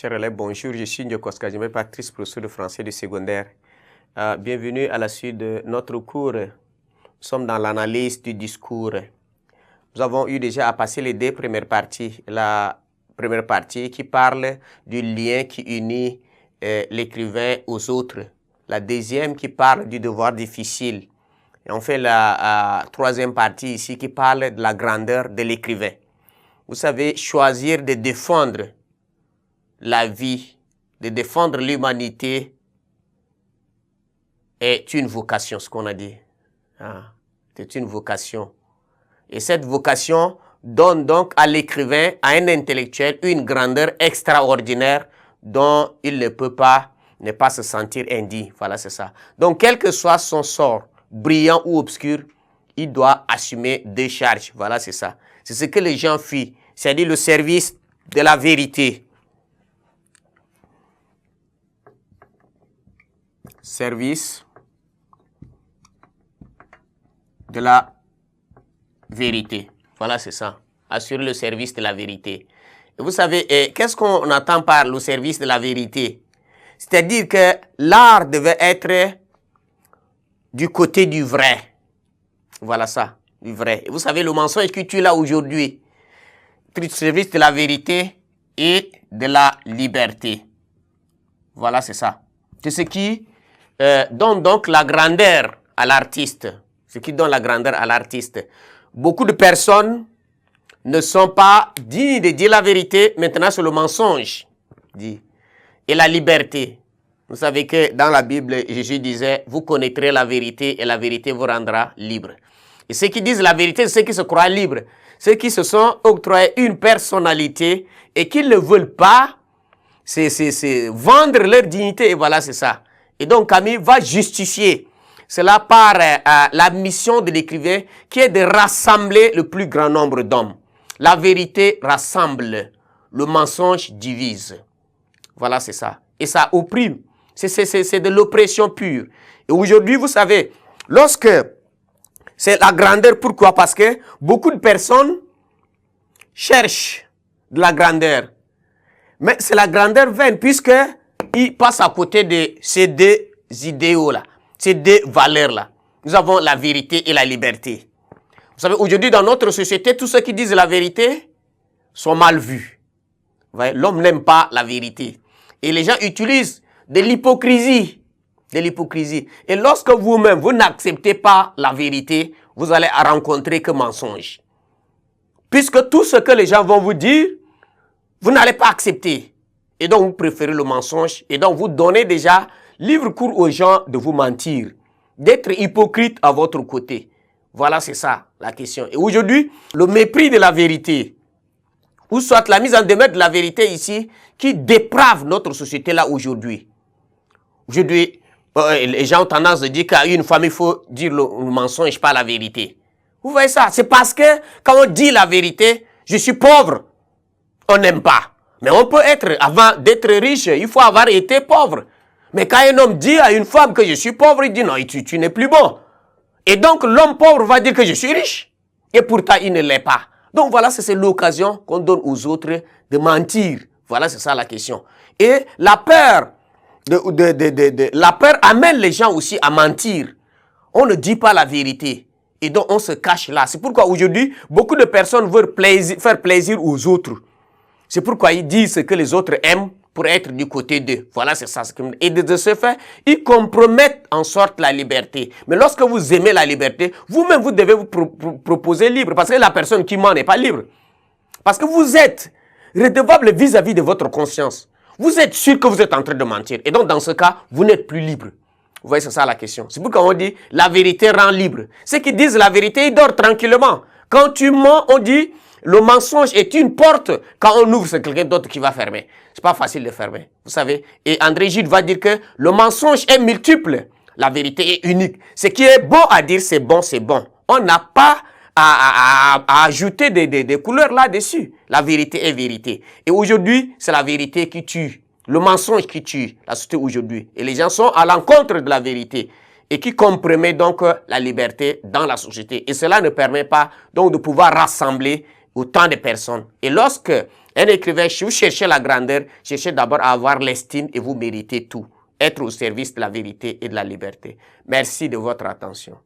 Chers élèves, bonjour, je suis Ndioko Skajime, Patrice, professeur de français du secondaire. Bienvenue à la suite de notre cours. Nous sommes dans l'analyse du discours. Nous avons eu déjà à passer les deux premières parties. La première partie qui parle du lien qui unit l'écrivain aux autres. La deuxième qui parle du devoir difficile. Et on fait la troisième partie ici qui parle de la grandeur de l'écrivain. Vous savez, choisir de défendre la vie, de défendre l'humanité est une vocation, ce qu'on a dit. C'est une vocation. Et cette vocation donne donc à l'écrivain, à un intellectuel, une grandeur extraordinaire dont il ne peut pas ne pas se sentir indigne. Voilà, c'est ça. Donc, quel que soit son sort, brillant ou obscur, il doit assumer des charges. Voilà, c'est ça. C'est ce que les gens fuient, c'est-à-dire le service de la vérité. Service de la vérité. Voilà, c'est ça. Assurer le service de la vérité. Et vous savez, qu'est-ce qu'on entend par le service de la vérité? C'est-à-dire que l'art devait être du côté du vrai. Voilà ça, du vrai. Et vous savez, le mensonge que tu es là aujourd'hui, le service de la vérité et de la liberté. Voilà, c'est ça. C'est ce qui donne donc la grandeur à l'artiste. Ce qui donne la grandeur à l'artiste. Beaucoup de personnes ne sont pas dignes de dire la vérité. Maintenant, c'est le mensonge. Dit. Et la liberté. Vous savez que dans la Bible, Jésus disait, vous connaîtrez la vérité et la vérité vous rendra libre. Et ceux qui disent la vérité, c'est ceux qui se croient libres. Ceux qui se sont octroyés une personnalité et qui ne veulent pas vendre leur dignité. Et voilà, c'est ça. Et donc, Camille va justifier cela par la mission de l'écrivain qui est de rassembler le plus grand nombre d'hommes. La vérité rassemble, le mensonge divise. Voilà, c'est ça. Et ça opprime. C'est de l'oppression pure. Et aujourd'hui, vous savez, lorsque c'est la grandeur, pourquoi? Parce que beaucoup de personnes cherchent de la grandeur. Mais c'est la grandeur vaine puisqu'ils passent à côté de ces deux idéaux-là, ces deux valeurs-là. Nous avons la vérité et la liberté. Vous savez, aujourd'hui, dans notre société, tous ceux qui disent la vérité sont mal vus. L'homme n'aime pas la vérité. Et les gens utilisent de l'hypocrisie. Et lorsque vous-même, vous n'acceptez pas la vérité, vous allez rencontrer que mensonge. Puisque tout ce que les gens vont vous dire, vous n'allez pas accepter. Et donc, vous préférez le mensonge. Et donc, vous donnez déjà libre cours aux gens de vous mentir. D'être hypocrite à votre côté. Voilà, c'est ça la question. Et aujourd'hui, le mépris de la vérité, ou soit la mise en demeure de la vérité ici, qui déprave notre société là aujourd'hui. Aujourd'hui, les gens ont tendance à dire qu'à une femme, il faut dire le mensonge, pas la vérité. Vous voyez ça? C'est parce que quand on dit la vérité, je suis pauvre, on n'aime pas. Mais on peut être, avant d'être riche, il faut avoir été pauvre. Mais quand un homme dit à une femme que je suis pauvre, il dit non, tu n'es plus bon. Et donc l'homme pauvre va dire que je suis riche. Et pourtant, il ne l'est pas. Donc voilà, c'est l'occasion qu'on donne aux autres de mentir. Voilà, c'est ça la question. Et la peur, la peur amène les gens aussi à mentir. On ne dit pas la vérité. Et donc on se cache là. C'est pourquoi aujourd'hui, beaucoup de personnes veulent faire plaisir aux autres. C'est pourquoi ils disent ce que les autres aiment pour être du côté d'eux. Voilà, c'est ça. Et de ce fait, ils compromettent en sorte la liberté. Mais lorsque vous aimez la liberté, vous-même, vous devez vous proposer libre. Parce que la personne qui ment n'est pas libre. Parce que vous êtes redevable vis-à-vis de votre conscience. Vous êtes sûr que vous êtes en train de mentir. Et donc, dans ce cas, vous n'êtes plus libre. Vous voyez, c'est ça la question. C'est pourquoi on dit la vérité rend libre. Ceux qui disent la vérité, ils dorment tranquillement. Quand tu mens, on dit le mensonge est une porte. Quand on ouvre, c'est quelqu'un d'autre qui va fermer. C'est pas facile de fermer. Vous savez. Et André Gide va dire que le mensonge est multiple. La vérité est unique. Ce qui est bon à dire, c'est bon, c'est bon. On n'a pas à ajouter des couleurs là-dessus. La vérité est vérité. Et aujourd'hui, c'est la vérité qui tue. Le mensonge qui tue la société aujourd'hui. Et les gens sont à l'encontre de la vérité. Et qui compromet donc la liberté dans la société. Et cela ne permet pas donc de pouvoir rassembler autant de personnes. Et lorsque Un écrivain, si vous cherchez la grandeur, cherchez d'abord à avoir l'estime et vous méritez tout. Être au service de la vérité et de la liberté. Merci de votre attention.